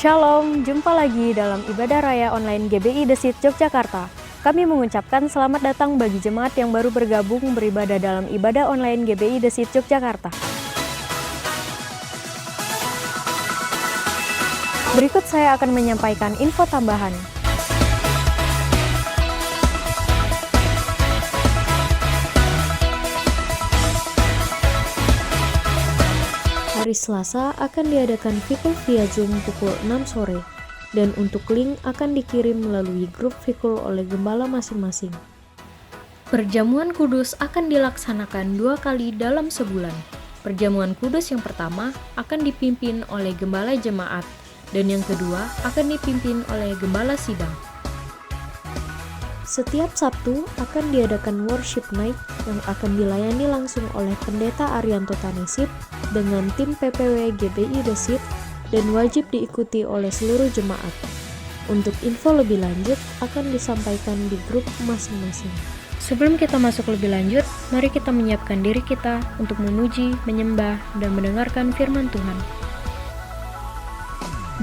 Shalom, jumpa lagi dalam ibadah raya online GBI The Seed Yogyakarta. Kami mengucapkan selamat datang bagi jemaat yang baru bergabung beribadah dalam ibadah online GBI The Seed Yogyakarta. Berikut saya akan menyampaikan info tambahan. Hari Selasa akan diadakan Fikul via Zoom pukul 6 sore, dan untuk link akan dikirim melalui grup Fikul oleh gembala masing-masing. Perjamuan kudus akan dilaksanakan 2 kali dalam sebulan. Perjamuan kudus yang pertama akan dipimpin oleh gembala jemaat, dan yang kedua akan dipimpin oleh gembala sidang. Setiap Sabtu akan diadakan worship night yang akan dilayani langsung oleh Pendeta Arianto Tanesip dengan tim PPW GBI The Seed dan wajib diikuti oleh seluruh jemaat. Untuk info lebih lanjut akan disampaikan di grup masing-masing. Sebelum kita masuk lebih lanjut, mari kita menyiapkan diri kita untuk memuji, menyembah, dan mendengarkan firman Tuhan.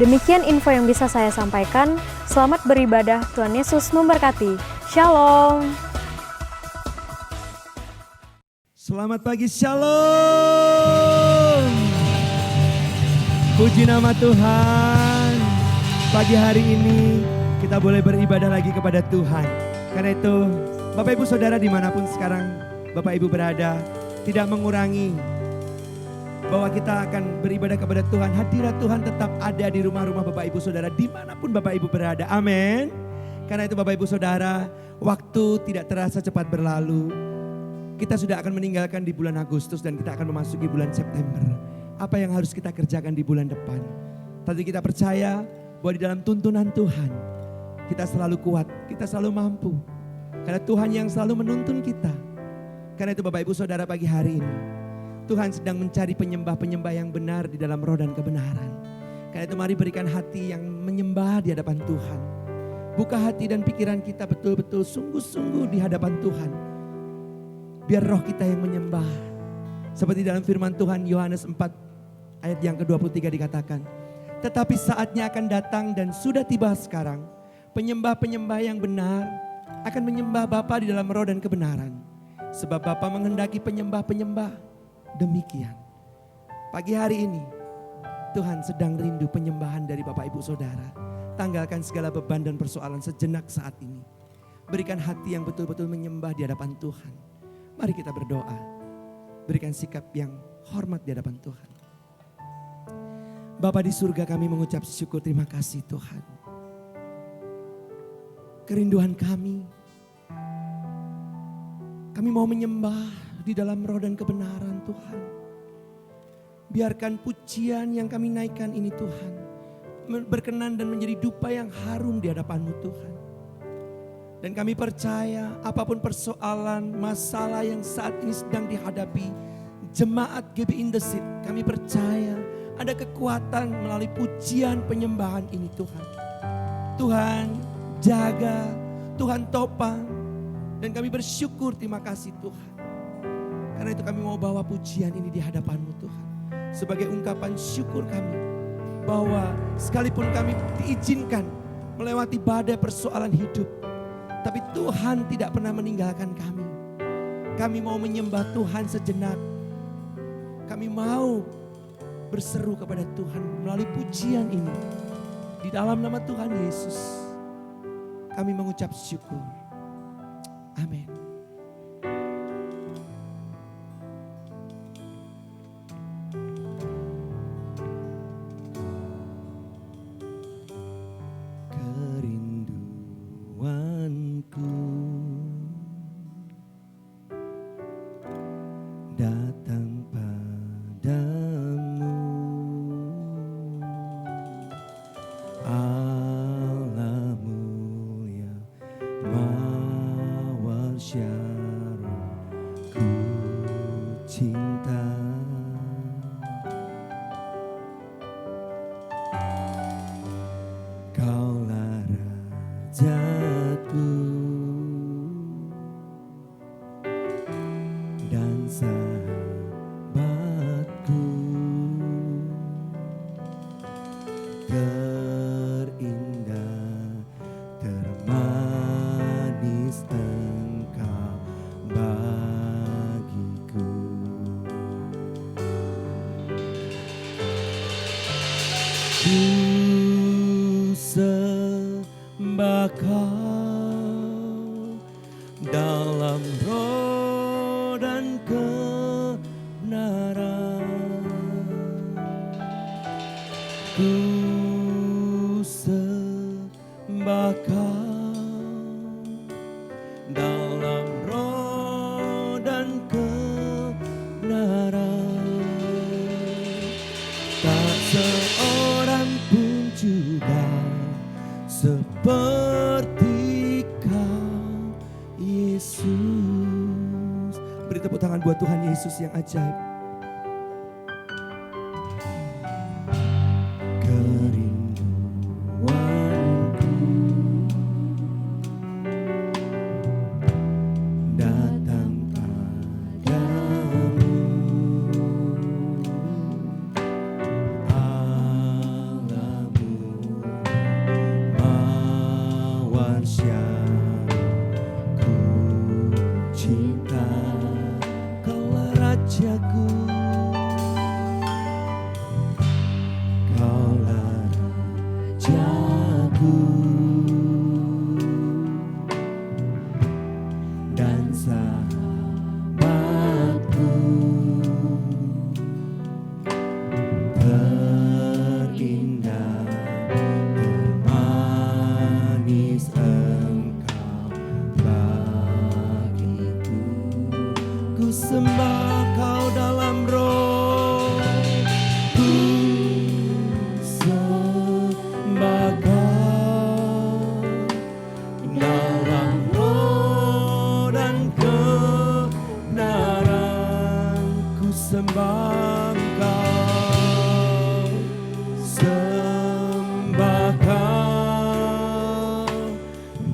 Demikian info yang bisa saya sampaikan. Selamat beribadah, Tuhan Yesus memberkati. Shalom. Selamat pagi, shalom. Puji nama Tuhan. Pagi hari ini kita boleh beribadah lagi kepada Tuhan. Karena itu Bapak Ibu Saudara dimanapun sekarang Bapak Ibu berada, tidak mengurangi bahwa kita akan beribadah kepada Tuhan. Hadirat Tuhan tetap ada di rumah-rumah Bapak Ibu Saudara dimanapun Bapak Ibu berada. Amin. Karena itu Bapak Ibu Saudara, waktu tidak terasa cepat berlalu. Kita sudah akan meninggalkan di bulan Agustus dan kita akan memasuki bulan September. Apa yang harus kita kerjakan di bulan depan? Tadi kita percaya bahwa di dalam tuntunan Tuhan kita selalu kuat, kita selalu mampu. Karena Tuhan yang selalu menuntun kita. Karena itu Bapak Ibu Saudara pagi hari ini, Tuhan sedang mencari penyembah-penyembah yang benar di dalam roh dan kebenaran. Karena itu mari berikan hati yang menyembah di hadapan Tuhan. Buka hati dan pikiran kita betul-betul sungguh-sungguh di hadapan Tuhan. Biar roh kita yang menyembah. Seperti dalam firman Tuhan Yohanes 4 ayat yang ke-23 dikatakan. Tetapi saatnya akan datang dan sudah tiba sekarang. Penyembah-penyembah yang benar akan menyembah Bapa di dalam roh dan kebenaran. Sebab Bapa menghendaki penyembah-penyembah demikian. Pagi hari ini Tuhan sedang rindu penyembahan dari Bapak Ibu Saudara. Tanggalkan segala beban dan persoalan sejenak saat ini. Berikan hati yang betul-betul menyembah di hadapan Tuhan. Mari kita berdoa. Berikan sikap yang hormat di hadapan Tuhan. Bapa di surga, kami mengucap syukur, terima kasih Tuhan. Kerinduan kami mau menyembah di dalam roh dan kebenaran Tuhan. Biarkan pujian yang kami naikkan ini Tuhan berkenan dan menjadi dupa yang harum di hadapan-Mu Tuhan. Dan kami percaya apapun persoalan, masalah yang saat ini sedang dihadapi jemaat GBI The Seed, kami percaya ada kekuatan melalui pujian penyembahan ini Tuhan. Tuhan jaga, Tuhan topang, dan kami bersyukur, terima kasih Tuhan. Karena itu kami mau bawa pujian ini di hadapan-Mu Tuhan. Sebagai ungkapan syukur kami bahwa sekalipun kami diizinkan melewati badai persoalan hidup, tapi Tuhan tidak pernah meninggalkan kami. Kami mau menyembah Tuhan sejenak. Kami mau berseru kepada Tuhan melalui pujian ini. Di dalam nama Tuhan Yesus, kami mengucap syukur. Amin. Datang padamu, Allah mulia, mawar syarah, ku cinta. Kaulah rajaku dan sahabatku. dalam roh dan kebenaran. Ku sembah Kau dalam roh dan kebenaran. Tak seorang pun juga seperti Kau, Yesus. Beri tepuk tangan buat Tuhan Yesus yang ajaib. Kerinduanku datang padamu, Allahmu mawar syahku cinta, Kaulah Rajaku, Kaulah Rajaku dan sahabatku, terindah, termanis Engkau bagiku. Ku sembah Kau dalam roh, ku sembah Kau dalam roh dan kebenaran. Ku sembah Kau, sembah Kau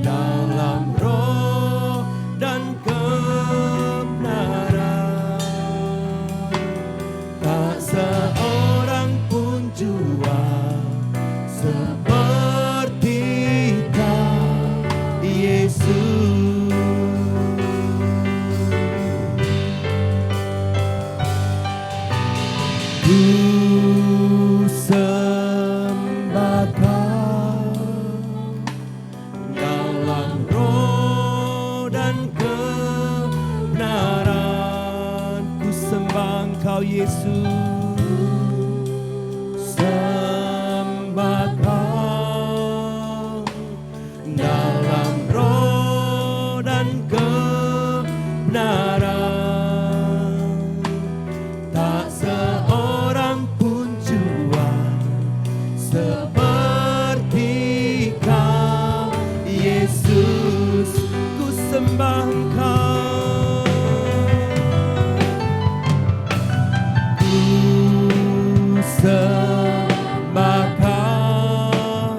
dalam roh dan kebenaran. Tak seorang pun jua seperti Kau, Yesus. Ku sembah Kau dalam roh dan kebenaran. Ku sembah Kau, Yesus. Sembah Kau dalam roh dan kebenaran. Tak seorang pun jua seperti Kau, Yesus. Ku sembah Kau, ku sembah Kau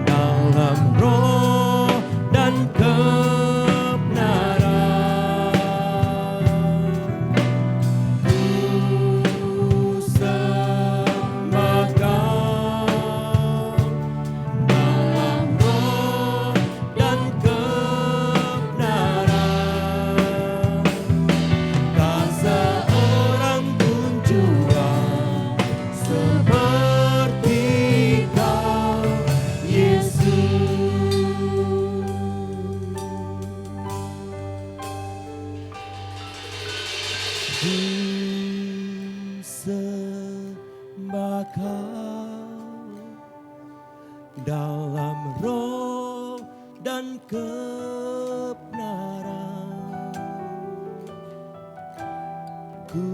dalam roh dan kebenaran. Ku sembah Kau dalam roh dan kebenaran. Tak seorang pun jua seperti Kau, Yesus. Ku sembah Kau dalam roh dan kebenaran. Ku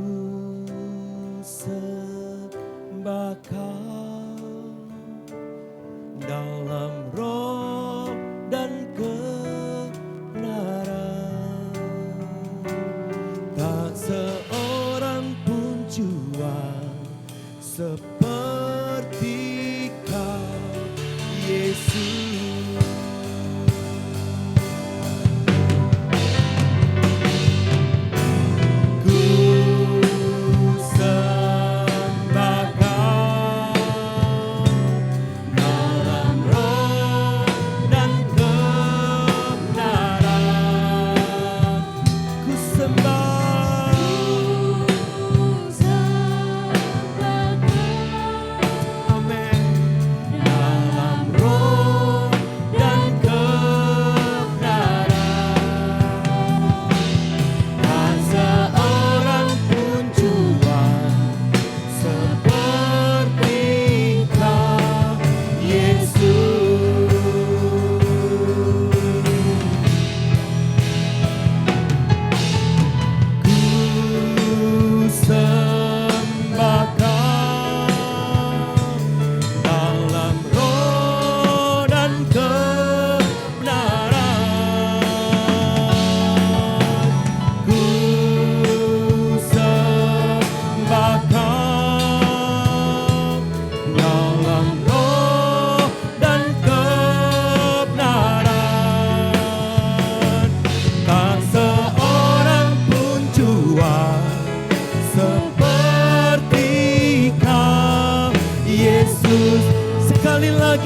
sembah Kau dalam roh dan kebenaran. Tak seorang pun jua seperti Kau, Yesus. Ku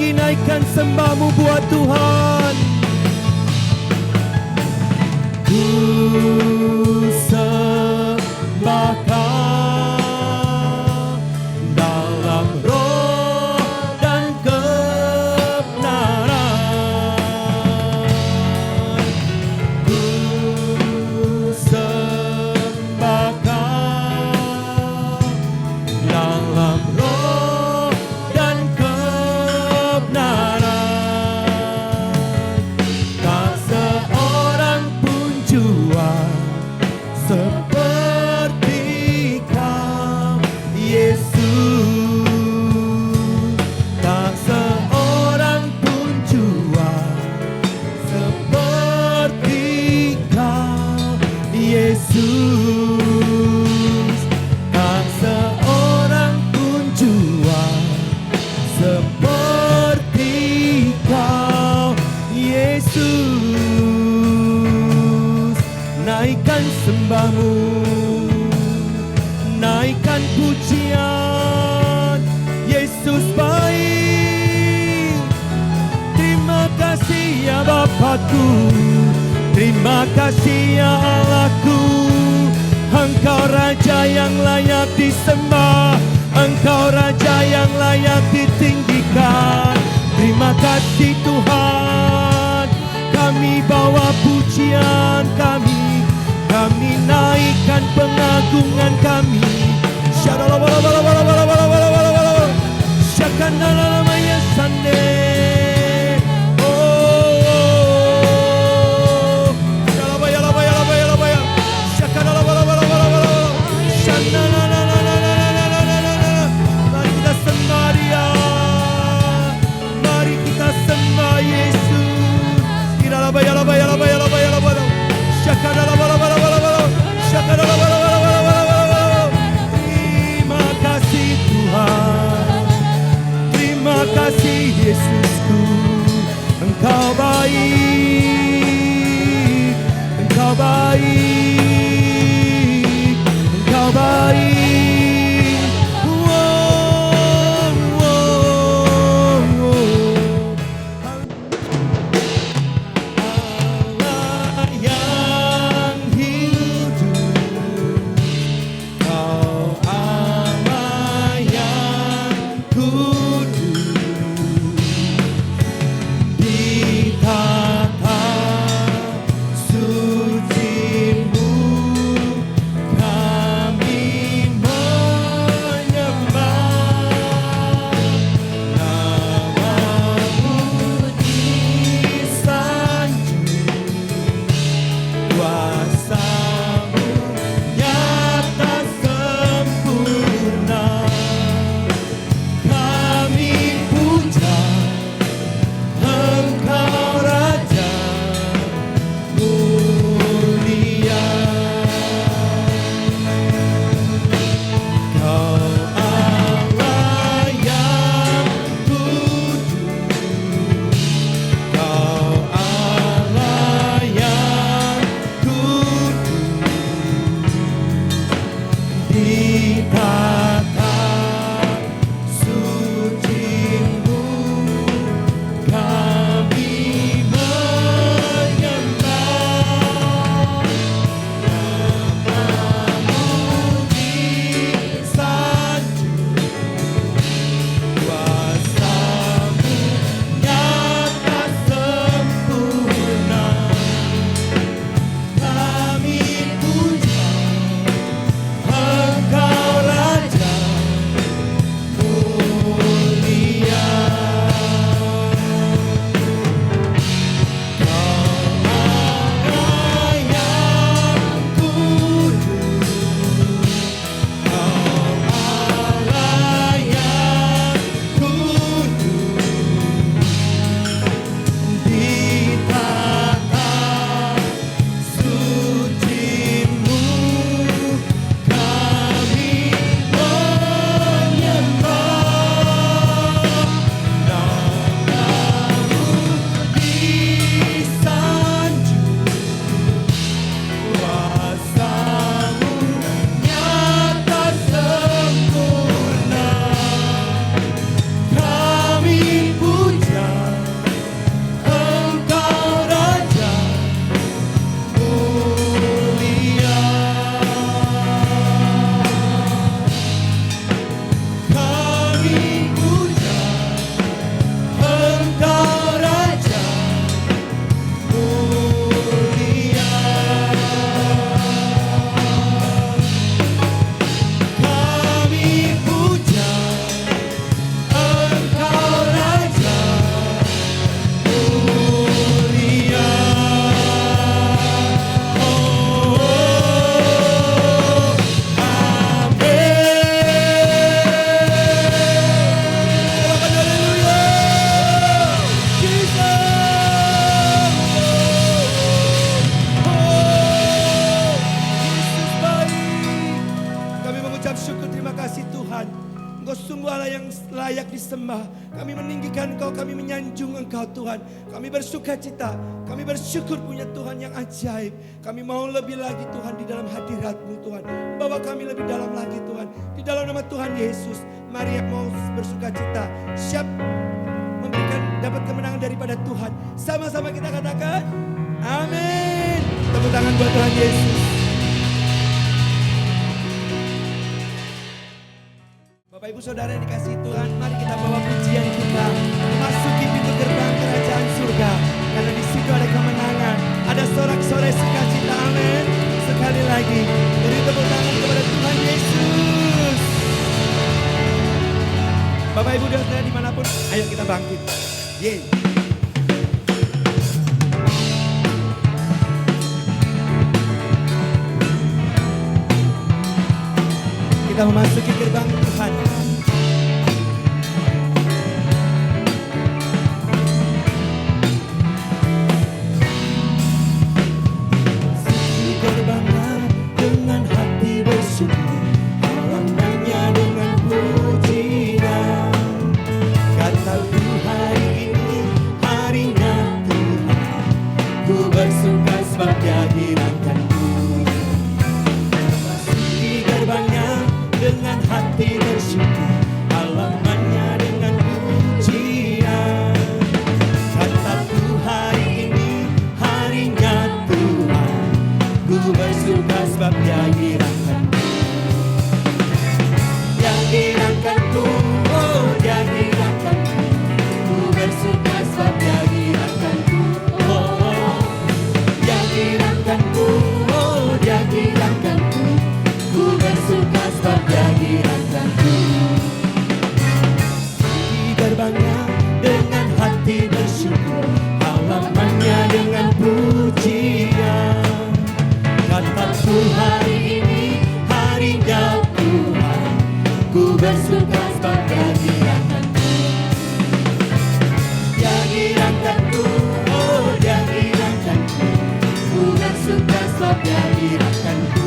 lagi naikkan sembahmu buat Tuhan. Ku sembah Kau dalam roh dan kebenaran. Ku sembah Kau dalam roh dan kebenaran. Tak seorang pun jua seperti Kau, Yesus. Tak seorang pun jua seperti Kau, Yesus. Tak seorang pun jua seperti Kau, Yesus. Naikkan sembahmu, naikkan pujian. Yesus baik. Terima kasih ya Bapakku, terima kasih ya Allahku. Engkau Raja yang layak disembah, Engkau Raja yang layak ditinggikan. Terima kasih Tuhan, kami bawa pujian kami naikkan pengagungan kami. Shakanalalamaya Sande. Oh, yalabaya, yalabaya, yalabaya, yalabaya. Shakanalabalabalabalabala. Shananananananananananana. Mari kita sembah Dia, mari kita sembah Yesus. Yalabaya, yalabaya, yalabaya, yalabaya, yalabaya. Shakanalabalabalabalabala. Shakanalabalabalabalabala. Terima kasih Tuhan, terima kasih Yesusku. Engkau baik, Engkau baik, Engkau baik. Wow, wow, wow. Allah yang hidup, Kau Allah yang kudus, ditata suci Engkau sungguh Allah yang layak disembah. Kami meninggikan Engkau, kami menyanjung Engkau Tuhan. Kami bersuka cita, kami bersyukur punya Tuhan yang ajaib. Kami mau lebih lagi Tuhan di dalam hadirat-Mu Tuhan. Bawa kami lebih dalam lagi Tuhan. Di dalam nama Tuhan Yesus, mari yang mau bersuka cita, siap memberikan dapat kemenangan daripada Tuhan. Sama-sama kita katakan, amin. Tepuk tangan buat Tuhan Yesus. Bapak Ibu Saudara yang dikasihi Tuhan, mari kita bawa pujian kita masuki pintu gerbang kerajaan surga. Karena di situ ada kemenangan, ada sorak-sorai sukacita, amin. Sekali lagi, beri tepuk tangan kepada Tuhan Yesus. Bapak Ibu dan Saudara dimanapun, ayo kita bangkit. Yeay. Kita memasuki gerbang Tuhan. Memasuki gerbangnya dengan hati bersyukur, halamannya dengan pujian. Kata Tuhan ini harinya Tuhan, ku bersuka sebab Dia hiraukanku. Memasuki gerbangnya dengan hati bersyukur, halamannya dengan pujian. Kata Tuhan ini harinya Tuhan, ku bersuka sebab Dia hiraukanku. Dia hiraukanku, oh Dia hiraukanku, ku bersuka sebab Dia hiraukanku. Oh, Dia hiraukanku, oh Dia hiraukanku, ku bersuka sebab Dia hiraukanku. Di gerbangnya dengan hati bersyukur, halamannya dengan pujian. Kata Tuhan ini harinya Tuhan, ku bersuka sebab Dia hiraukanku. Dia hiraukanku, oh Dia hiraukanku, ku bersuka sebab Dia hiraukanku.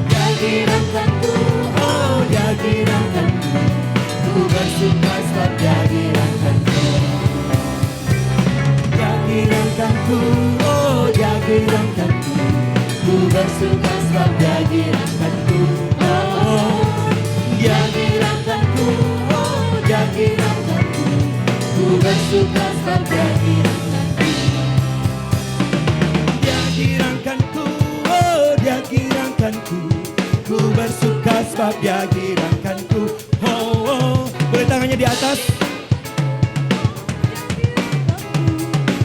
Dia hiraukanku, oh Dia hiraukanku, ku bersuka sebab Dia hiraukanku. Dia hiraukanku, oh Dia hiraukanku, ku bersuka sebab Dia hiraukanku. Dia hiraukanku, oh Dia hiraukanku, ku bersuka sebab Dia hiraukanku. Dia hiraukanku, oh Dia hiraukanku, ku bersuka sebab Dia hiraukanku. Oh, boleh tangannya di atas.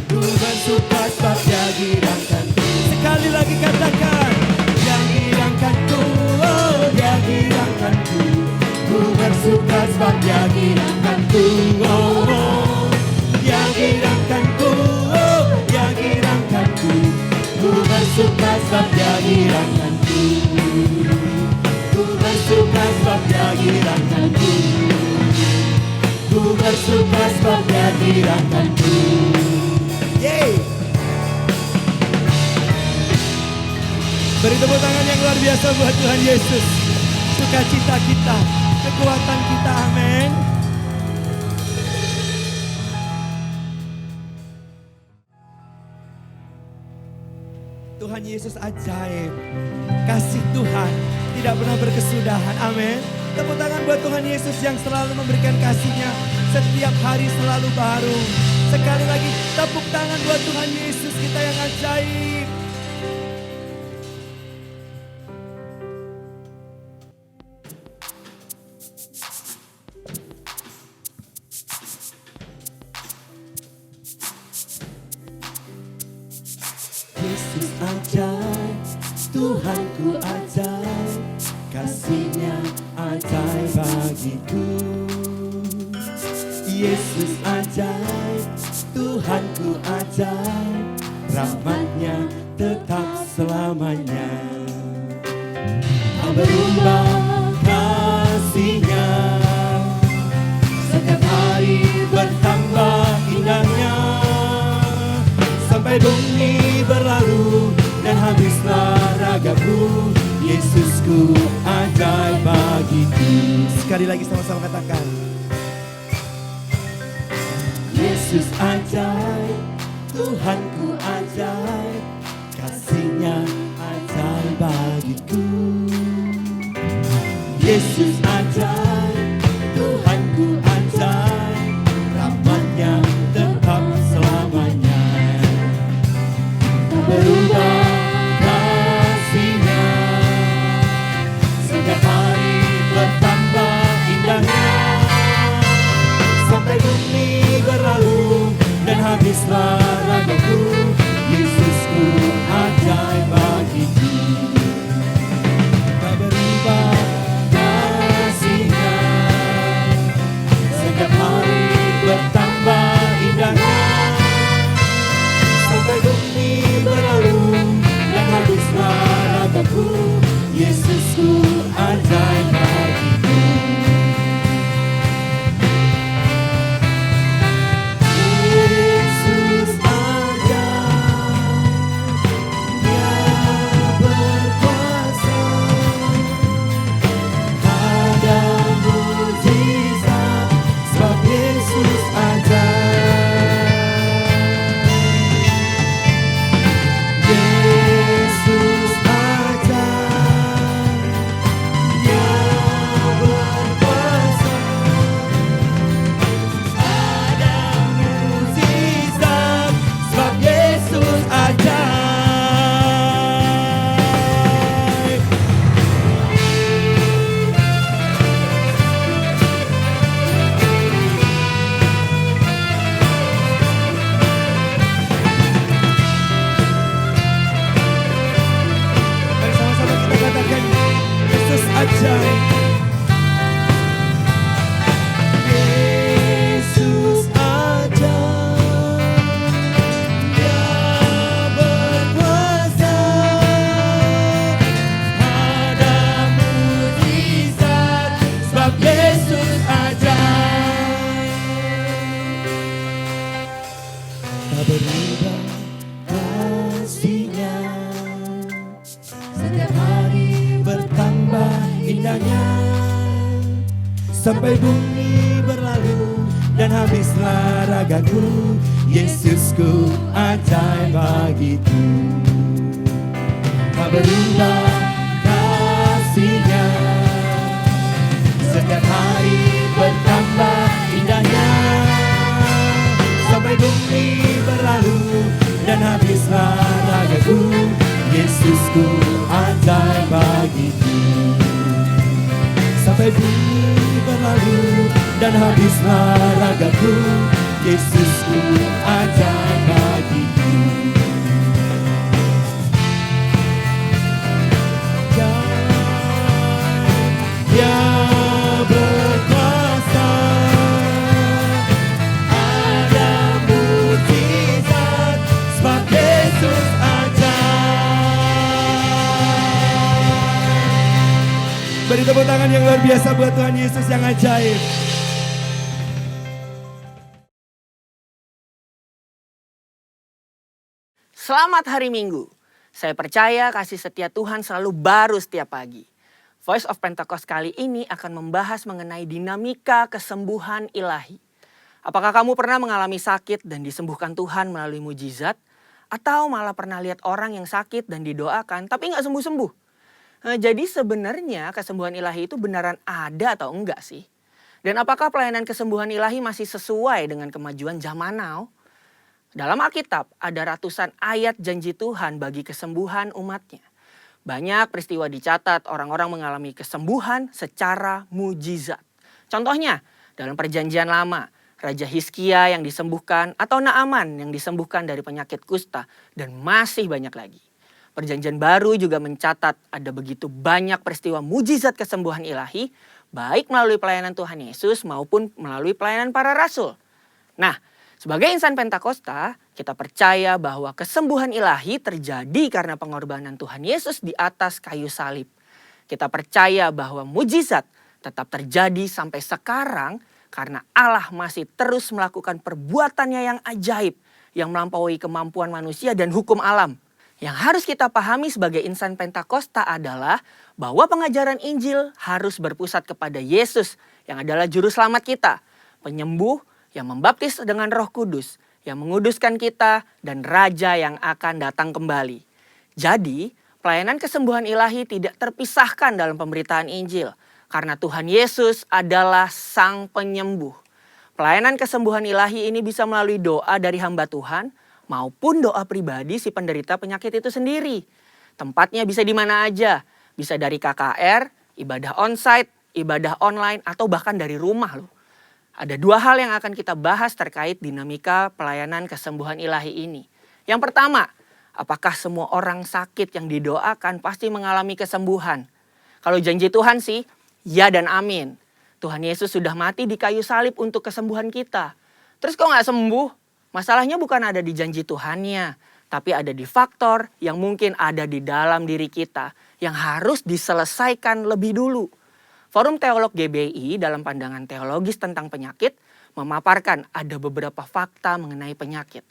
Ku bersuka sebab Dia hiraukanku. Sekali lagi katakan, Dia hiraukanku, oh Dia hiraukanku, ku bersuka sebab Dia hiraukanku. Oh, Dia hiraukanku, oh Dia hiraukanku, ku bersuka sebab Dia hiraukanku. Ku bersuka sebab Dia hiraukanku, ku bersuka sebab Dia hiraukanku. Yeay. Beri tepuk tangan yang luar biasa buat Tuhan Yesus. Sukacita kita, kekuatan kita, amin. Tuhan Yesus ajaib. Kasih Tuhan tidak pernah berkesudahan, amin. Tepuk tangan buat Tuhan Yesus yang selalu memberikan kasih-Nya setiap hari selalu baru. Sekali lagi tepuk tangan buat Tuhan Yesus kita yang ajaib. Yesus ajaib, Tuhanku ajaib, kasih-Nya ajaib bagiku. Yesus ajaib, Tuhanku ajaib, rahmat-Nya tetap selamanya. Tak berubah kasih-Nya, setiap hari bertambah indahnya. Sampai bumi berlalu dan habislah ragaku, Yesusku ajaib bagiku. Sekali lagi sama-sama katakan. Yesus ajaib, Tuhanku ajaib, kasih-Nya ajaib bagiku. Yesus ajaib, Tuhanku ajaib, rahmat-Nya tetap selamanya. Tak berubah kasih-Nya, setiap hari bertambah indahnya. Sampai bumi berlalu dan habislah ragaku, Yesusku ajaib bagiku. Tak berubah kasih-Nya, setiap hari bertambah indahnya. Sampai bumi berlalu dan habislah ragaku, Yesusku ajaib bagiku. Yesus ajaib, Dia berkuasa, ada mukjizat, sebab Yesus ajaib. Yesus ajaib, Dia berkuasa, ada mukjizat, sebab Yesus ajaib. Mari sama-sama kita katakan, Yesus ajaib. Yesus ajaib, Dia berkuasa, ada mukjizat, sebab Yesus ajaib. Tak berubah kasih-Nya, setiap hari bertambah indahnya. Sampai bumi berlalu dan habislah ragaku, Yesusku ajaib bagiku. Tak berubah kasih-Nya, setiap hari bertambah indahnya. Sampai bumi berlalu dan habislah ragaku, Yesusku ajaib bagiku. Sampai bumi berlalu dan habislah ragaku, Yesusku ajaib bagiku. Dia berkuasa, ada mukjizat, sebab Yesus ajaib. Beri tepuk tangan yang luar biasa buat Tuhan Yesus yang ajaib. Selamat hari Minggu. Saya percaya kasih setia Tuhan selalu baru setiap pagi. Voice of Pentecost kali ini akan membahas mengenai dinamika kesembuhan ilahi. Apakah kamu pernah mengalami sakit dan disembuhkan Tuhan melalui mujizat? Atau malah pernah lihat orang yang sakit dan didoakan tapi nggak sembuh-sembuh? Jadi sebenarnya kesembuhan ilahi itu beneran ada atau enggak sih? Dan apakah pelayanan kesembuhan ilahi masih sesuai dengan kemajuan zaman now? Dalam Alkitab ada ratusan ayat janji Tuhan bagi kesembuhan umatnya. Banyak peristiwa dicatat orang-orang mengalami kesembuhan secara mujizat. Contohnya dalam perjanjian lama, Raja Hizkia yang disembuhkan atau Naaman yang disembuhkan dari penyakit kusta dan masih banyak lagi. Perjanjian baru juga mencatat ada begitu banyak peristiwa mujizat kesembuhan ilahi baik melalui pelayanan Tuhan Yesus maupun melalui pelayanan para rasul. Nah, sebagai insan Pentakosta, kita percaya bahwa kesembuhan ilahi terjadi karena pengorbanan Tuhan Yesus di atas kayu salib. Kita percaya bahwa mujizat tetap terjadi sampai sekarang karena Allah masih terus melakukan perbuatannya yang ajaib yang melampaui kemampuan manusia dan hukum alam. Yang harus kita pahami sebagai insan Pentakosta adalah bahwa pengajaran Injil harus berpusat kepada Yesus yang adalah juru selamat kita, penyembuh yang membaptis dengan Roh Kudus, yang menguduskan kita dan Raja yang akan datang kembali. Jadi, pelayanan kesembuhan ilahi tidak terpisahkan dalam pemberitaan Injil karena Tuhan Yesus adalah Sang Penyembuh. Pelayanan kesembuhan ilahi ini bisa melalui doa dari hamba Tuhan maupun doa pribadi si penderita penyakit itu sendiri. Tempatnya bisa di mana aja. Bisa dari KKR, ibadah onsite, ibadah online, atau bahkan dari rumah loh. Ada dua hal yang akan kita bahas terkait dinamika pelayanan kesembuhan ilahi ini. Yang pertama, apakah semua orang sakit yang didoakan pasti mengalami kesembuhan? Kalau janji Tuhan sih, ya dan amin. Tuhan Yesus sudah mati di kayu salib untuk kesembuhan kita. Terus kok nggak sembuh? Masalahnya bukan ada di janji Tuhannya, tapi ada di faktor yang mungkin ada di dalam diri kita yang harus diselesaikan lebih dulu. Forum Teolog GBI dalam pandangan teologis tentang penyakit memaparkan ada beberapa fakta mengenai penyakit.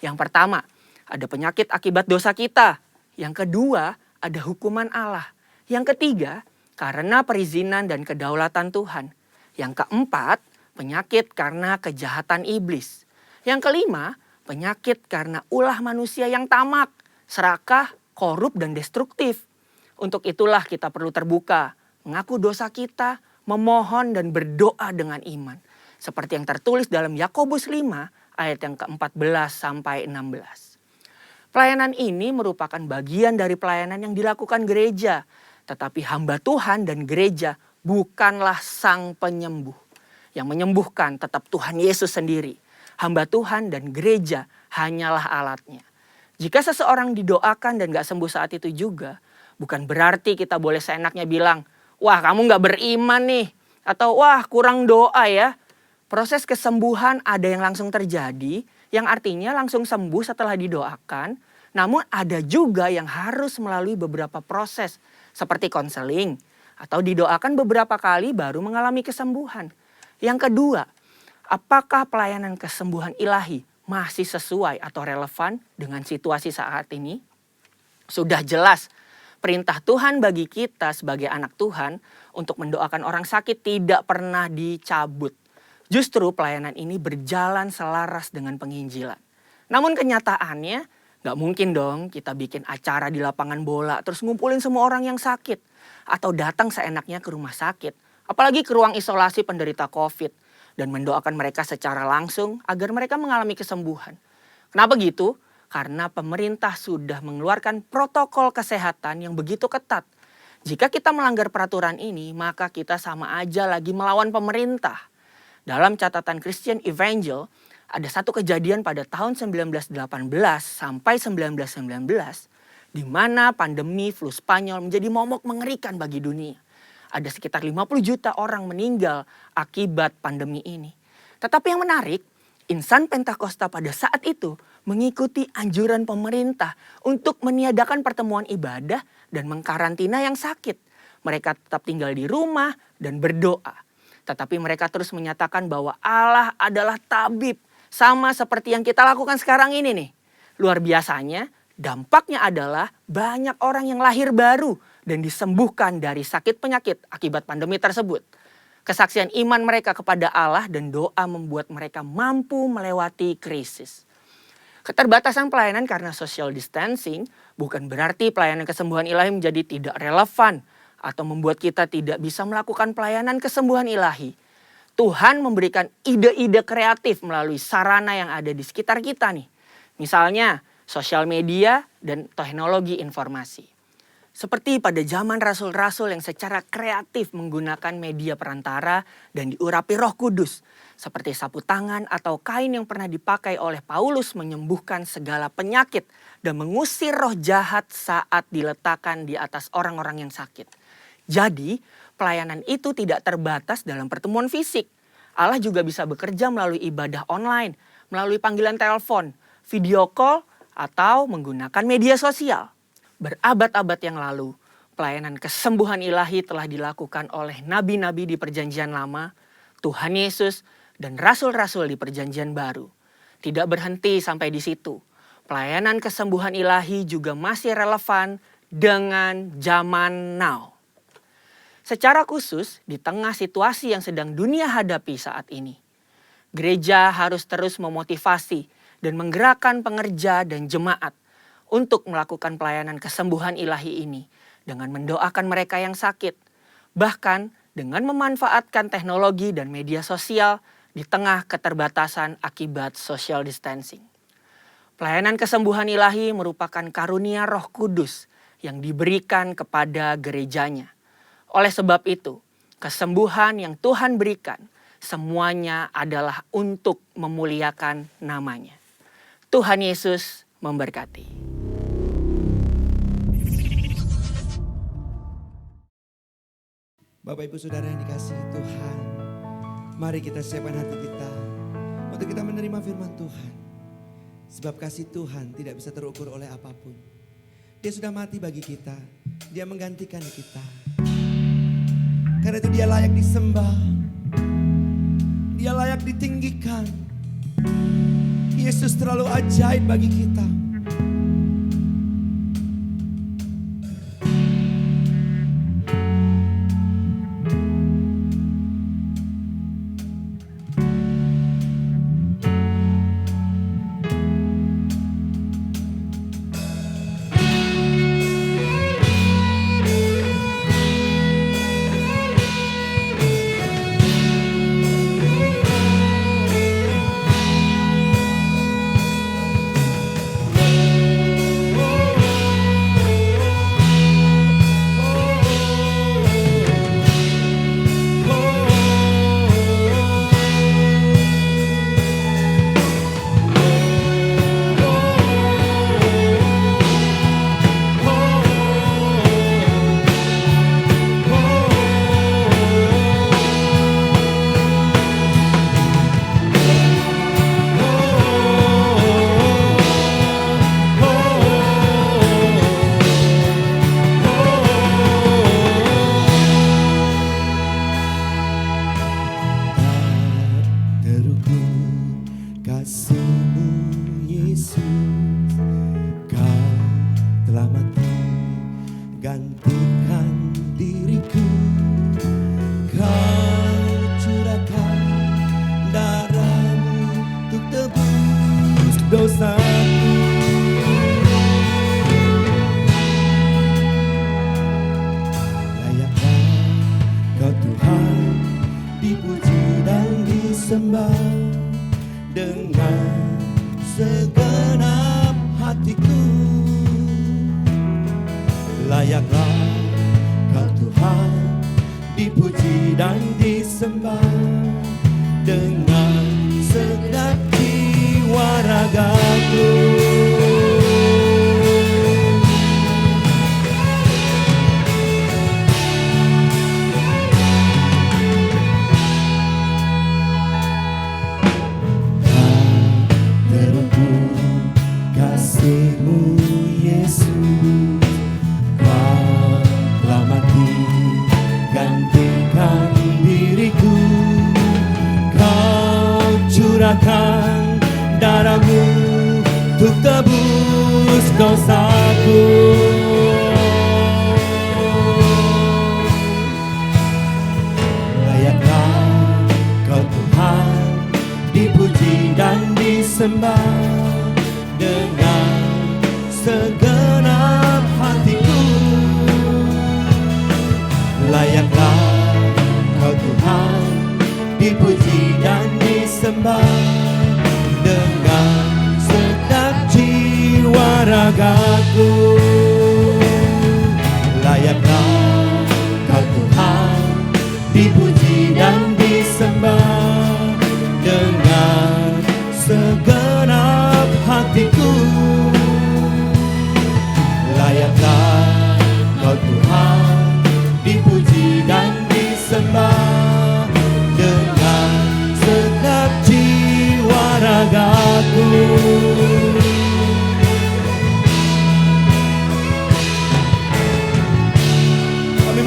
Yang pertama, ada penyakit akibat dosa kita. Yang kedua, ada hukuman Allah. Yang ketiga, karena perizinan dan kedaulatan Tuhan. Yang keempat, penyakit karena kejahatan iblis. Yang kelima, penyakit karena ulah manusia yang tamak, serakah, korup, dan destruktif. Untuk itulah kita perlu terbuka, mengaku dosa kita, memohon dan berdoa dengan iman. Seperti yang tertulis dalam Yakobus 5 ayat yang ke-14 sampai 16. Pelayanan ini merupakan bagian dari pelayanan yang dilakukan gereja. Tetapi hamba Tuhan dan gereja bukanlah Sang Penyembuh. Yang menyembuhkan tetap Tuhan Yesus sendiri. Hamba Tuhan dan gereja hanyalah alatnya. Jika seseorang didoakan dan gak sembuh saat itu juga, bukan berarti kita boleh seenaknya bilang, wah kamu gak beriman nih. Atau wah kurang doa ya. Proses kesembuhan ada yang langsung terjadi, yang artinya langsung sembuh setelah didoakan. Namun ada juga yang harus melalui beberapa proses seperti konseling atau didoakan beberapa kali baru mengalami kesembuhan. Yang kedua, apakah pelayanan kesembuhan ilahi masih sesuai atau relevan dengan situasi saat ini? Sudah jelas perintah Tuhan bagi kita sebagai anak Tuhan untuk mendoakan orang sakit tidak pernah dicabut. Justru pelayanan ini berjalan selaras dengan penginjilan. Namun kenyataannya gak mungkin dong kita bikin acara di lapangan bola terus ngumpulin semua orang yang sakit. Atau datang seenaknya ke rumah sakit. Apalagi ke ruang isolasi penderita COVID. Dan mendoakan mereka secara langsung agar mereka mengalami kesembuhan. Kenapa gitu? Karena pemerintah sudah mengeluarkan protokol kesehatan yang begitu ketat. Jika kita melanggar peraturan ini maka kita sama aja lagi melawan pemerintah. Dalam catatan Christian Evangel, ada satu kejadian pada tahun 1918 sampai 1919 di mana pandemi flu Spanyol menjadi momok mengerikan bagi dunia. Ada sekitar 50 juta orang meninggal akibat pandemi ini. Tetapi yang menarik, insan Pentakosta pada saat itu mengikuti anjuran pemerintah untuk meniadakan pertemuan ibadah dan mengkarantina yang sakit. Mereka tetap tinggal di rumah dan berdoa. Tetapi mereka terus menyatakan bahwa Allah adalah tabib. Sama seperti yang kita lakukan sekarang ini nih. Luar biasanya, dampaknya adalah banyak orang yang lahir baru dan disembuhkan dari sakit penyakit akibat pandemi tersebut. Kesaksian iman mereka kepada Allah dan doa membuat mereka mampu melewati krisis. Keterbatasan pelayanan karena social distancing bukan berarti pelayanan kesembuhan ilahi menjadi tidak relevan atau membuat kita tidak bisa melakukan pelayanan kesembuhan ilahi. Tuhan memberikan ide-ide kreatif melalui sarana yang ada di sekitar kita nih. Misalnya sosial media dan teknologi informasi. Seperti pada zaman rasul-rasul yang secara kreatif menggunakan media perantara dan diurapi Roh Kudus. Seperti sapu tangan atau kain yang pernah dipakai oleh Paulus menyembuhkan segala penyakit dan mengusir roh jahat saat diletakkan di atas orang-orang yang sakit. Jadi, pelayanan itu tidak terbatas dalam pertemuan fisik. Allah juga bisa bekerja melalui ibadah online, melalui panggilan telepon, video call, atau menggunakan media sosial. Berabad-abad yang lalu, pelayanan kesembuhan ilahi telah dilakukan oleh nabi-nabi di Perjanjian Lama, Tuhan Yesus, dan rasul-rasul di Perjanjian Baru. Tidak berhenti sampai di situ. pelayanan kesembuhan ilahi juga masih relevan dengan zaman now. Secara khusus di tengah situasi yang sedang dunia hadapi saat ini, gereja harus terus memotivasi dan menggerakkan pengerja dan jemaat untuk melakukan pelayanan kesembuhan ilahi ini dengan mendoakan mereka yang sakit, bahkan dengan memanfaatkan teknologi dan media sosial di tengah keterbatasan akibat social distancing. Pelayanan kesembuhan ilahi merupakan karunia Roh Kudus yang diberikan kepada gerejanya. Oleh sebab itu, kesembuhan yang Tuhan berikan semuanya adalah untuk memuliakan namanya. Tuhan Yesus memberkati. Bapak Ibu Saudara yang dikasihi Tuhan, mari kita siapkan hati kita untuk kita menerima firman Tuhan. Sebab kasih Tuhan tidak bisa terukur oleh apapun. Dia sudah mati bagi kita, Dia menggantikan kita. Karena itu Dia layak disembah, Dia layak ditinggikan. Yesus terlalu ajaib bagi kita.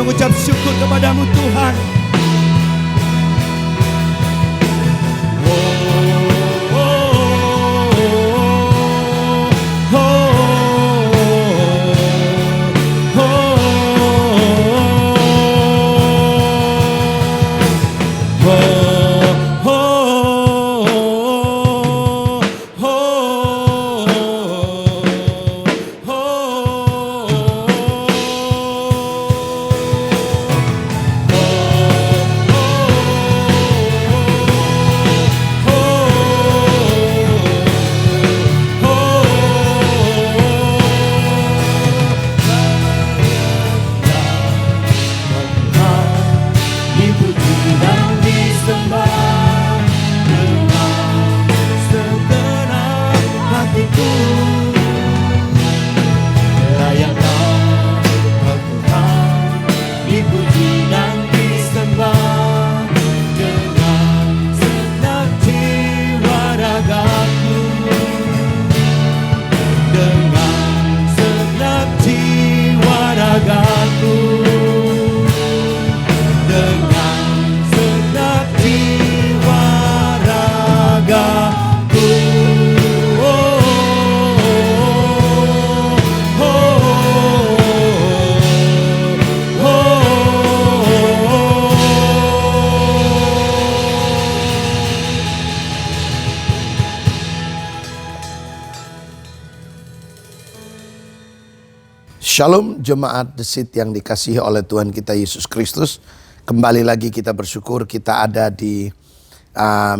Mengucap syukur kepadamu Tuhan. Shalom jemaat The Seed yang dikasihi oleh Tuhan kita Yesus Kristus. Kembali lagi kita bersyukur kita ada di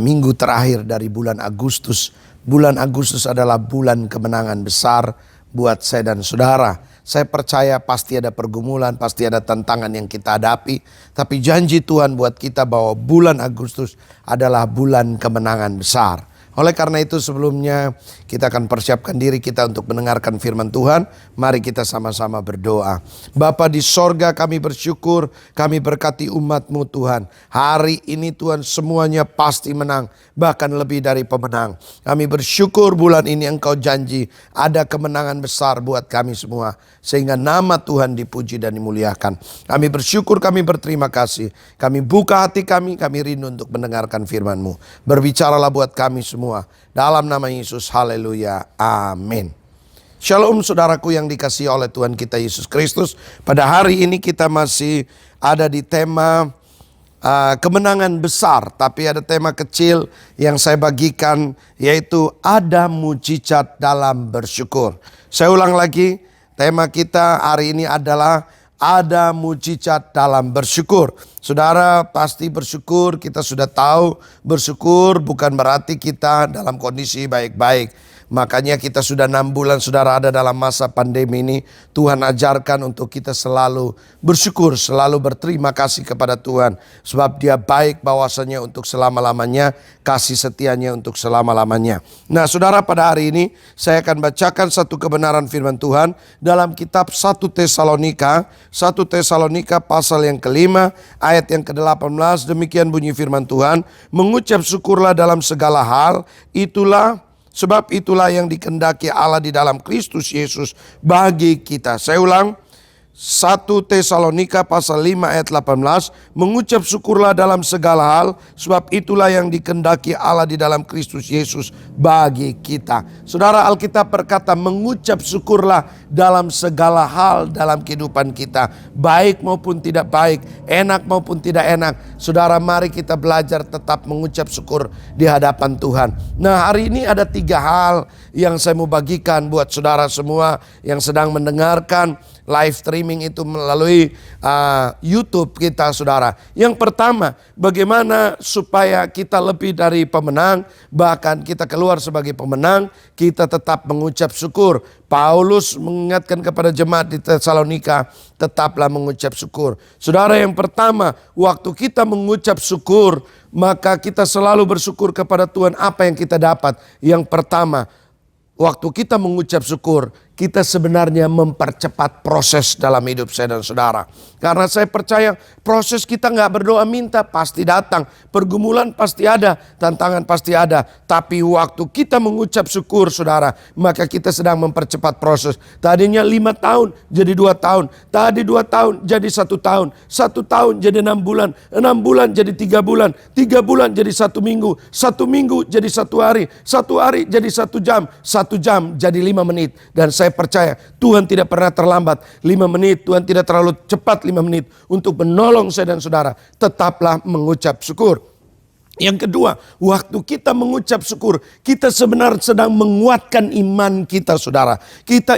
minggu terakhir dari bulan Agustus. Bulan Agustus adalah bulan kemenangan besar buat saya dan saudara. Saya percaya pasti ada pergumulan, pasti ada tantangan yang kita hadapi. Tapi janji Tuhan buat kita bahwa bulan Agustus adalah bulan kemenangan besar. Oleh karena itu sebelumnya kita akan persiapkan diri kita untuk mendengarkan firman Tuhan. Mari kita sama-sama berdoa. Bapa di sorga, kami bersyukur, kami berkati umat-Mu Tuhan. Hari ini Tuhan semuanya pasti menang, bahkan lebih dari pemenang. Kami bersyukur bulan ini Engkau janji ada kemenangan besar buat kami semua. Sehingga nama Tuhan dipuji dan dimuliakan. Kami bersyukur, kami berterima kasih. Kami buka hati kami rindu untuk mendengarkan firman-Mu. Berbicaralah buat kami semua. Dalam nama Yesus, haleluya, amin. Shalom saudaraku yang dikasihi oleh Tuhan kita Yesus Kristus. Pada hari ini kita masih ada di tema kemenangan besar. Tapi ada tema kecil yang saya bagikan, yaitu ada mujizat dalam bersyukur. Saya ulang lagi, tema kita hari ini adalah ada mujizat dalam bersyukur. Saudara pasti bersyukur, kita sudah tahu bersyukur bukan berarti kita dalam kondisi baik-baik. Makanya kita sudah 6 bulan saudara ada dalam masa pandemi ini. Tuhan ajarkan untuk kita selalu bersyukur, selalu berterima kasih kepada Tuhan. Sebab Dia baik bahwasanya untuk selama-lamanya, kasih setianya untuk selama-lamanya. Nah saudara, pada hari ini saya akan bacakan satu kebenaran firman Tuhan dalam kitab 1 Tesalonika. 1 Tesalonika pasal yang kelima ayat yang ke-18. Demikian bunyi firman Tuhan. Mengucap syukurlah dalam segala hal, sebab itulah yang dikehendaki Allah di dalam Kristus Yesus bagi kita. Saya ulang, 1 Tesalonika pasal 5 ayat 18. Mengucap syukurlah dalam segala hal, sebab itulah yang dikehendaki Allah di dalam Kristus Yesus bagi kita. Saudara, Alkitab berkata mengucap syukurlah dalam segala hal dalam kehidupan kita. Baik maupun tidak baik, enak maupun tidak enak. Saudara, mari kita belajar tetap mengucap syukur di hadapan Tuhan. Nah, hari ini ada 3 hal yang saya mau bagikan buat saudara semua yang sedang mendengarkan live streaming itu melalui YouTube kita saudara. Yang pertama, bagaimana supaya kita lebih dari pemenang, bahkan kita keluar sebagai pemenang, kita tetap mengucap syukur. Paulus mengingatkan kepada jemaat di Tesalonika, tetaplah mengucap syukur. Saudara, yang pertama, waktu kita mengucap syukur, maka kita selalu bersyukur kepada Tuhan apa yang kita dapat. Yang pertama, waktu kita mengucap syukur, kita sebenarnya mempercepat proses dalam hidup saya dan saudara. Karena saya percaya proses kita gak berdoa minta pasti datang. Pergumulan pasti ada, tantangan pasti ada. Tapi waktu kita mengucap syukur saudara, maka kita sedang mempercepat proses. Tadinya 5 tahun jadi 2 tahun. Tadi 2 tahun jadi 1 tahun. 1 tahun jadi 6 bulan. 6 bulan jadi 3 bulan. 3 bulan jadi 1 minggu. 1 minggu jadi 1 hari. 1 hari jadi 1 jam. 1 jam jadi 5 menit. Dan saya percaya Tuhan tidak pernah terlambat 5 menit. Tuhan tidak terlalu cepat 5 menit untuk menolong saya dan saudara. Tetaplah mengucap syukur. Yang kedua, waktu kita mengucap syukur, kita sebenarnya sedang menguatkan iman kita saudara.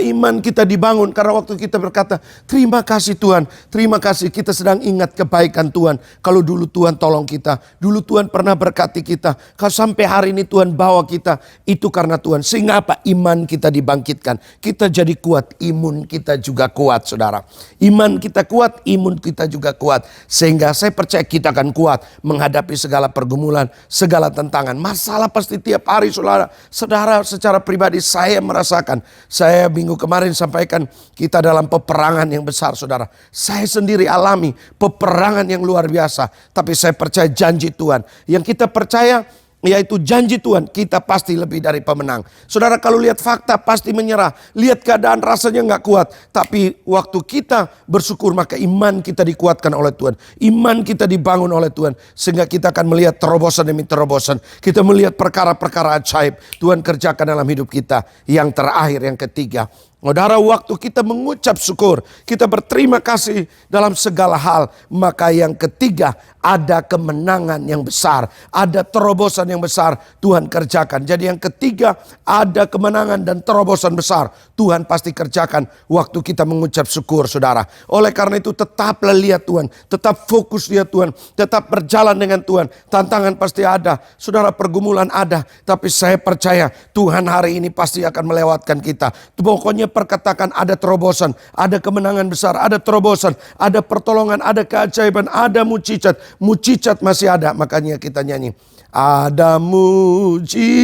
Iman kita dibangun karena waktu kita berkata, terima kasih Tuhan, terima kasih, kita sedang ingat kebaikan Tuhan. Kalau dulu Tuhan tolong kita, dulu Tuhan pernah berkati kita, kalau sampai hari ini Tuhan bawa kita, itu karena Tuhan. Sehingga apa? Iman kita dibangkitkan, kita jadi kuat, imun kita juga kuat saudara. Iman kita kuat, imun kita juga kuat. Sehingga saya percaya kita akan kuat menghadapi segala pergumulan, segala tantangan. Masalah pasti tiap hari saudara. Saudara, secara pribadi saya merasakan. Saya minggu kemarin sampaikan kita dalam peperangan yang besar saudara. Saya sendiri alami peperangan yang luar biasa. Tapi saya percaya janji Tuhan. Yang kita percaya yaitu janji Tuhan, kita pasti lebih dari pemenang. Saudara, kalau lihat fakta pasti menyerah. Lihat keadaan rasanya gak kuat. Tapi waktu kita bersyukur maka iman kita dikuatkan oleh Tuhan. Iman kita dibangun oleh Tuhan. Sehingga kita akan melihat terobosan demi terobosan. Kita melihat perkara-perkara ajaib Tuhan kerjakan dalam hidup kita. Yang terakhir, yang ketiga, Saudara, waktu kita mengucap syukur, kita berterima kasih dalam segala hal, maka yang ketiga ada kemenangan yang besar, ada terobosan yang besar Tuhan kerjakan. Jadi yang ketiga ada kemenangan dan terobosan besar Tuhan pasti kerjakan waktu kita mengucap syukur, saudara. Oleh karena itu tetaplah lihat Tuhan, tetap fokus lihat Tuhan, tetap berjalan dengan Tuhan. Tantangan pasti ada, saudara, pergumulan ada, tapi saya percaya Tuhan hari ini pasti akan melewatkan kita. Pokoknya perkatakan ada terobosan, ada kemenangan besar, ada terobosan, ada pertolongan, ada keajaiban, ada mujizat. Mujizat masih ada, makanya kita nyanyi. Ada mujizat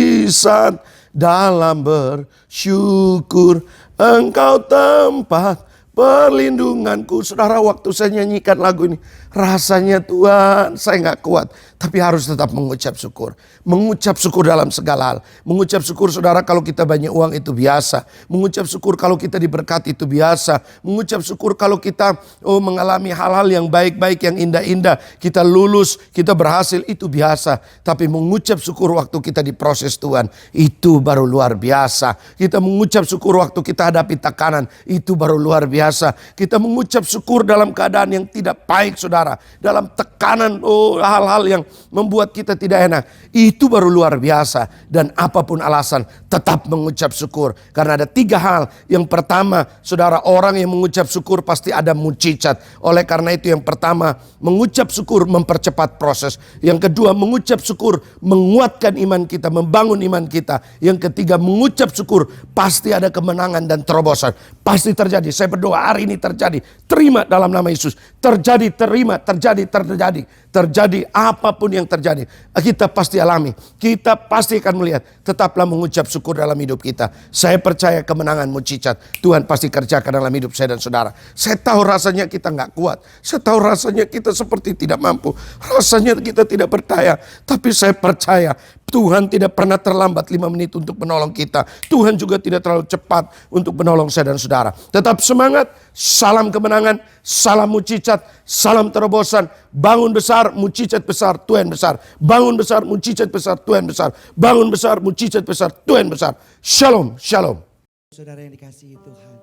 dalam bersyukur, Engkau tempat perlindunganku. Saudara, waktu saya nyanyikan lagu ini, rasanya Tuhan saya gak kuat. Tapi harus tetap mengucap syukur. Mengucap syukur dalam segala hal. Mengucap syukur, saudara, kalau kita banyak uang itu biasa. Mengucap syukur kalau kita diberkati itu biasa. Mengucap syukur kalau kita mengalami hal-hal yang baik-baik, yang indah-indah. Kita lulus, kita berhasil, itu biasa. Tapi mengucap syukur waktu kita diproses Tuhan, itu baru luar biasa. Kita mengucap syukur waktu kita hadapi tekanan, itu baru luar biasa. Kita mengucap syukur dalam keadaan yang tidak baik, saudara. Dalam tekanan, hal-hal yang membuat kita tidak enak, itu baru luar biasa. Dan apapun alasan, tetap mengucap syukur. Karena ada 3 hal. Yang pertama, saudara, orang yang mengucap syukur pasti ada mujizat. Oleh karena itu yang pertama, mengucap syukur mempercepat proses. Yang kedua, mengucap syukur menguatkan iman kita, membangun iman kita. Yang ketiga, mengucap syukur pasti ada kemenangan dan terobosan. Pasti terjadi. Saya berdoa hari ini terjadi. Terima dalam nama Yesus. Terjadi, terima, terjadi, terjadi. Terjadi apapun yang terjadi, kita pasti alami. Kita pasti akan melihat. Tetaplah mengucap syukur dalam hidup kita. Saya percaya kemenangan mujizat Tuhan pasti kerjakan dalam hidup saya dan saudara. Saya tahu rasanya kita gak kuat. Saya tahu rasanya kita seperti tidak mampu. Rasanya kita tidak berdaya. Tapi saya percaya Tuhan tidak pernah terlambat 5 menit untuk menolong kita. Tuhan juga tidak terlalu cepat untuk menolong saya dan saudara. Tetap semangat, salam kemenangan, salam mujizat, salam terobosan. Bangun besar, mujizat besar, Tuhan besar. Bangun besar, mujizat besar, Tuhan besar. Bangun besar, mujizat besar, Tuhan besar. Shalom, shalom. Saudara yang dikasihi Tuhan,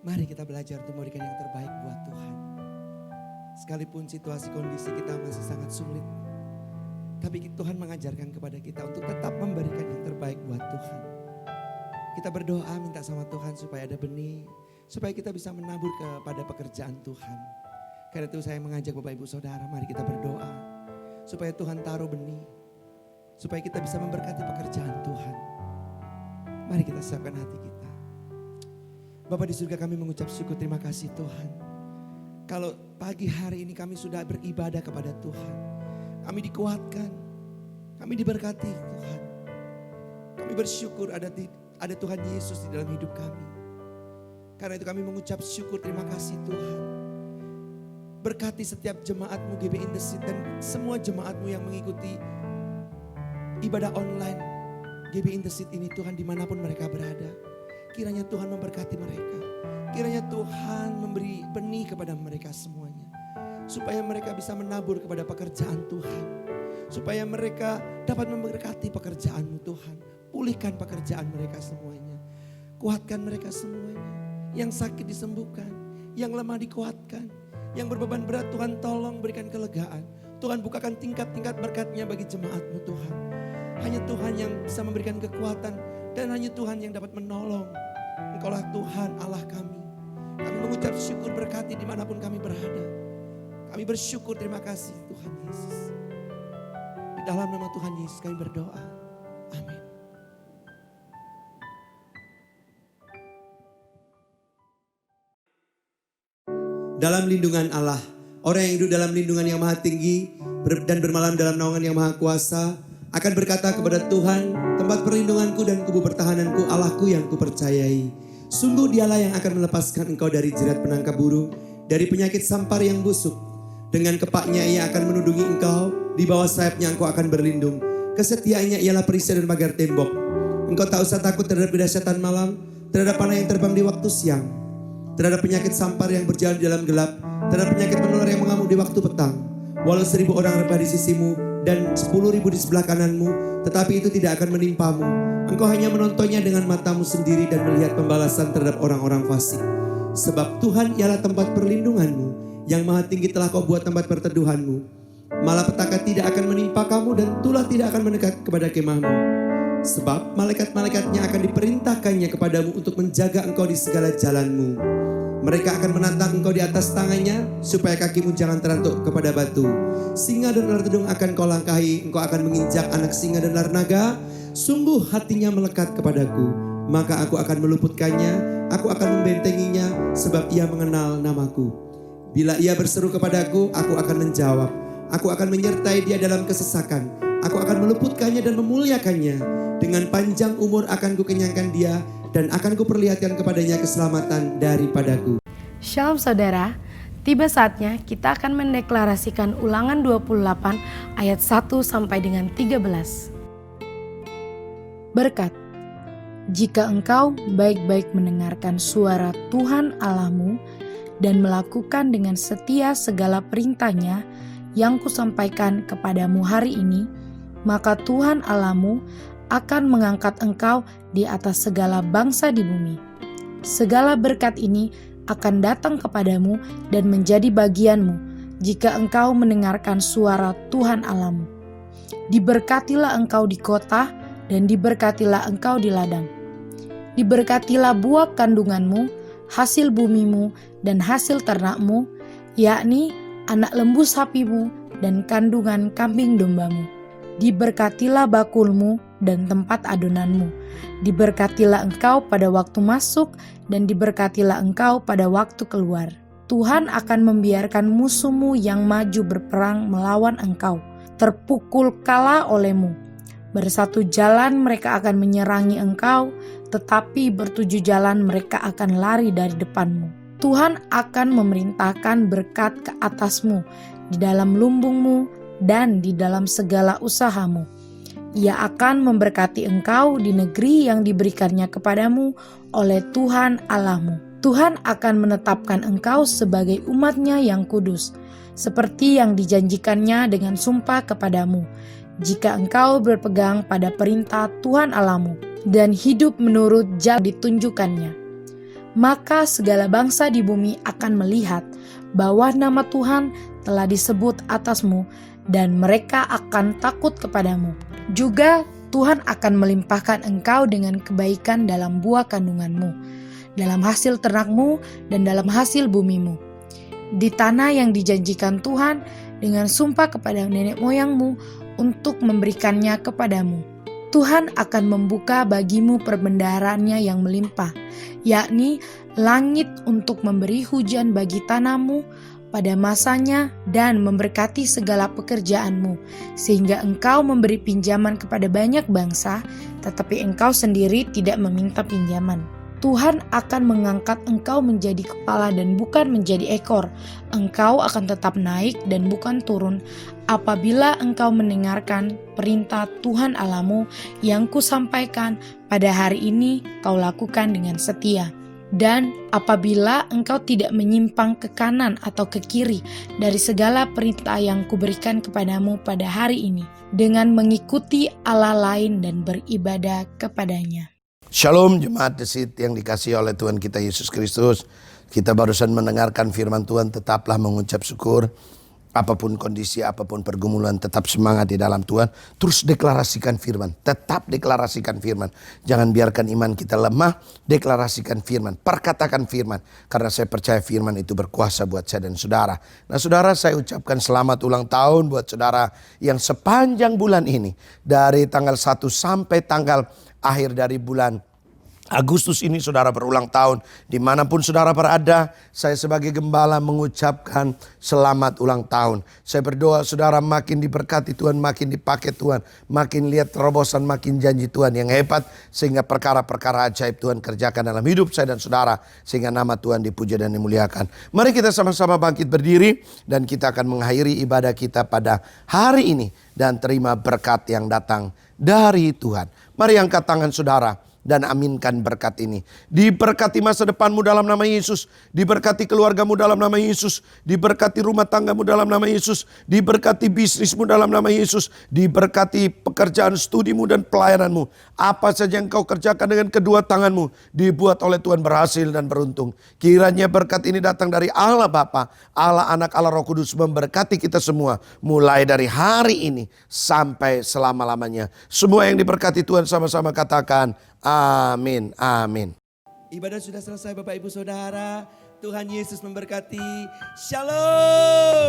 mari kita belajar untuk memberikan yang terbaik buat Tuhan. Sekalipun situasi kondisi kita masih sangat sulit, tapi Tuhan mengajarkan kepada kita untuk tetap memberikan yang terbaik buat Tuhan. Kita berdoa minta sama Tuhan supaya ada benih, supaya kita bisa menabur kepada pekerjaan Tuhan. Karena itu saya mengajak Bapak Ibu Saudara, mari kita berdoa supaya Tuhan taruh benih, supaya kita bisa memberkati pekerjaan Tuhan. Mari kita siapkan hati kita. Bapa di surga, kami mengucap syukur, terima kasih Tuhan. Kalau pagi hari ini kami sudah beribadah kepada Tuhan, kami dikuatkan, kami diberkati Tuhan. Kami bersyukur ada Tuhan Yesus di dalam hidup kami. Karena itu kami mengucap syukur, terima kasih Tuhan. Berkati setiap jemaat-Mu GBI The Seed dan semua jemaat-Mu yang mengikuti ibadah online GBI The Seed ini Tuhan, dimanapun mereka berada. Kiranya Tuhan memberkati mereka. Kiranya Tuhan memberi benih kepada mereka semuanya. Supaya mereka bisa menabur kepada pekerjaan Tuhan. Supaya mereka dapat memberkati pekerjaan-Mu Tuhan. Pulihkan pekerjaan mereka semuanya. Kuatkan mereka semuanya. Yang sakit disembuhkan. Yang lemah dikuatkan. Yang berbeban berat Tuhan tolong berikan kelegaan. Tuhan bukakan tingkat-tingkat berkat-Nya bagi jemaat-Mu Tuhan. Hanya Tuhan yang bisa memberikan kekuatan. Dan hanya Tuhan yang dapat menolong. Engkaulah Tuhan Allah kami. Kami mengucap syukur, berkati dimanapun kami berada. Kami bersyukur, terima kasih Tuhan Yesus. Di dalam nama Tuhan Yesus kami berdoa. Amin. Dalam lindungan Allah, orang yang hidup dalam lindungan yang maha tinggi dan bermalam dalam naungan yang maha kuasa akan berkata kepada Tuhan, tempat perlindunganku dan kubu pertahananku, Allahku yang kupercayai. Sungguh Dialah yang akan melepaskan engkau dari jerat penangkap burung, dari penyakit sampar yang busuk. Dengan kepaknya Ia akan menundungi engkau, di bawah sayapnya engkau akan berlindung. Kesetiaannya ialah perisai dan pagar tembok. Engkau tak usah takut terhadap dahsyatan malam, terhadap panah yang terbang di waktu siang, terhadap penyakit sampar yang berjalan di dalam gelap, terhadap penyakit menular yang mengamuk di waktu petang. Walau 1000 orang rebah di sisimu dan 10.000 di sebelah kananmu, tetapi itu tidak akan menimpamu. Engkau hanya menontonnya dengan matamu sendiri dan melihat pembalasan terhadap orang-orang fasik. Sebab Tuhan ialah tempat perlindunganmu, yang maha tinggi telah kau buat tempat perteduhanmu. Malapetaka tidak akan menimpa kamu dan tulah tidak akan mendekat kepada kemahmu. Sebab malaikat-malaikatnya akan diperintahkannya kepadamu untuk menjaga engkau di segala jalanmu. Mereka akan menatang engkau di atas tangannya, supaya kakimu jangan terantuk kepada batu. Singa dan ular tedung akan kau langkahi, engkau akan menginjak anak singa dan ular naga. Sungguh hatinya melekat kepadaku, maka aku akan meluputkannya, aku akan membentenginya, sebab ia mengenal namaku. Bila ia berseru kepadaku, aku akan menjawab. Aku akan menyertai dia dalam kesesakan. Aku akan meluputkannya dan memuliakannya. Dengan panjang umur akan kukenyangkan dia, dan akan kuperlihatkan kepadanya keselamatan daripadaku. Shalom saudara, tiba saatnya kita akan mendeklarasikan Ulangan 28 ayat 1 sampai dengan 13. Berkat. Jika engkau baik-baik mendengarkan suara Tuhan Allahmu dan melakukan dengan setia segala perintahnya yang kusampaikan kepadamu hari ini, maka Tuhan Allahmu akan mengangkat engkau di atas segala bangsa di bumi. Segala berkat ini akan datang kepadamu dan menjadi bagianmu jika engkau mendengarkan suara Tuhan Allahmu. Diberkatilah engkau di kota dan diberkatilah engkau di ladang. Diberkatilah buah kandunganmu, hasil bumimu dan hasil ternakmu, yakni anak lembu sapimu dan kandungan kambing dombamu. Diberkatilah bakulmu dan tempat adonanmu. Diberkatilah engkau pada waktu masuk dan diberkatilah engkau pada waktu keluar. Tuhan akan membiarkan musuhmu yang maju berperang melawan engkau, terpukul kalah olehmu. Bersatu jalan mereka akan menyerangi engkau, tetapi bertujuh jalan mereka akan lari dari depanmu. Tuhan akan memerintahkan berkat ke atasmu, di dalam lumbungmu dan di dalam segala usahamu. Ia akan memberkati engkau di negeri yang diberikannya kepadamu oleh Tuhan Allahmu. Tuhan akan menetapkan engkau sebagai umat-Nya yang kudus, seperti yang dijanjikannya dengan sumpah kepadamu, jika engkau berpegang pada perintah Tuhan Allahmu dan hidup menurut jalan ditunjukkannya. Maka segala bangsa di bumi akan melihat bahwa nama Tuhan telah disebut atasmu dan mereka akan takut kepadamu. Juga Tuhan akan melimpahkan engkau dengan kebaikan dalam buah kandunganmu, dalam hasil ternakmu dan dalam hasil bumimu. Di tanah yang dijanjikan Tuhan dengan sumpah kepada nenek moyangmu untuk memberikannya kepadamu. Tuhan akan membuka bagimu perbendaharaannya yang melimpah, yakni langit untuk memberi hujan bagi tanahmu pada masanya dan memberkati segala pekerjaanmu, sehingga engkau memberi pinjaman kepada banyak bangsa, tetapi engkau sendiri tidak meminta pinjaman. Tuhan akan mengangkat engkau menjadi kepala dan bukan menjadi ekor. Engkau akan tetap naik dan bukan turun apabila engkau mendengarkan perintah Tuhan Allahmu yang kusampaikan pada hari ini kau lakukan dengan setia. Dan apabila engkau tidak menyimpang ke kanan atau ke kiri dari segala perintah yang kuberikan kepadamu pada hari ini, dengan mengikuti Allah lain dan beribadah kepadanya. Shalom jemaat Desit yang dikasihi oleh Tuhan kita Yesus Kristus. Kita barusan mendengarkan firman Tuhan, tetaplah mengucap syukur. Apapun kondisi, apapun pergumulan, tetap semangat di dalam Tuhan. Terus deklarasikan firman, tetap deklarasikan firman. Jangan biarkan iman kita lemah, deklarasikan firman, perkatakan firman. Karena saya percaya firman itu berkuasa buat saya dan saudara. Nah saudara, saya ucapkan selamat ulang tahun buat saudara yang sepanjang bulan ini. Dari tanggal 1 sampai tanggal akhir dari bulan Agustus ini saudara berulang tahun. Dimanapun saudara berada, saya sebagai gembala mengucapkan selamat ulang tahun. Saya berdoa saudara makin diberkati Tuhan, makin dipakai Tuhan, makin lihat terobosan, makin janji Tuhan yang hebat, sehingga perkara-perkara ajaib Tuhan kerjakan dalam hidup saya dan saudara, sehingga nama Tuhan dipuja dan dimuliakan. Mari kita sama-sama bangkit berdiri dan kita akan mengakhiri ibadah kita pada hari ini dan terima berkat yang datang dari Tuhan. Mari angkat tangan saudara. dan aminkan berkat ini. Diberkati masa depanmu dalam nama Yesus. Diberkati keluargamu dalam nama Yesus. Diberkati rumah tanggamu dalam nama Yesus. Diberkati bisnismu dalam nama Yesus. Diberkati pekerjaan studimu dan pelayananmu. Apa saja yang kau kerjakan dengan kedua tanganmu dibuat oleh Tuhan berhasil dan beruntung. Kiranya berkat ini datang dari Allah Bapa, Allah Anak, Allah Roh Kudus memberkati kita semua. Mulai dari hari ini sampai selama-lamanya. Semua yang diberkati Tuhan sama-sama katakan amin, amin. Ibadah sudah selesai Bapak Ibu Saudara. Tuhan Yesus memberkati. Shalom.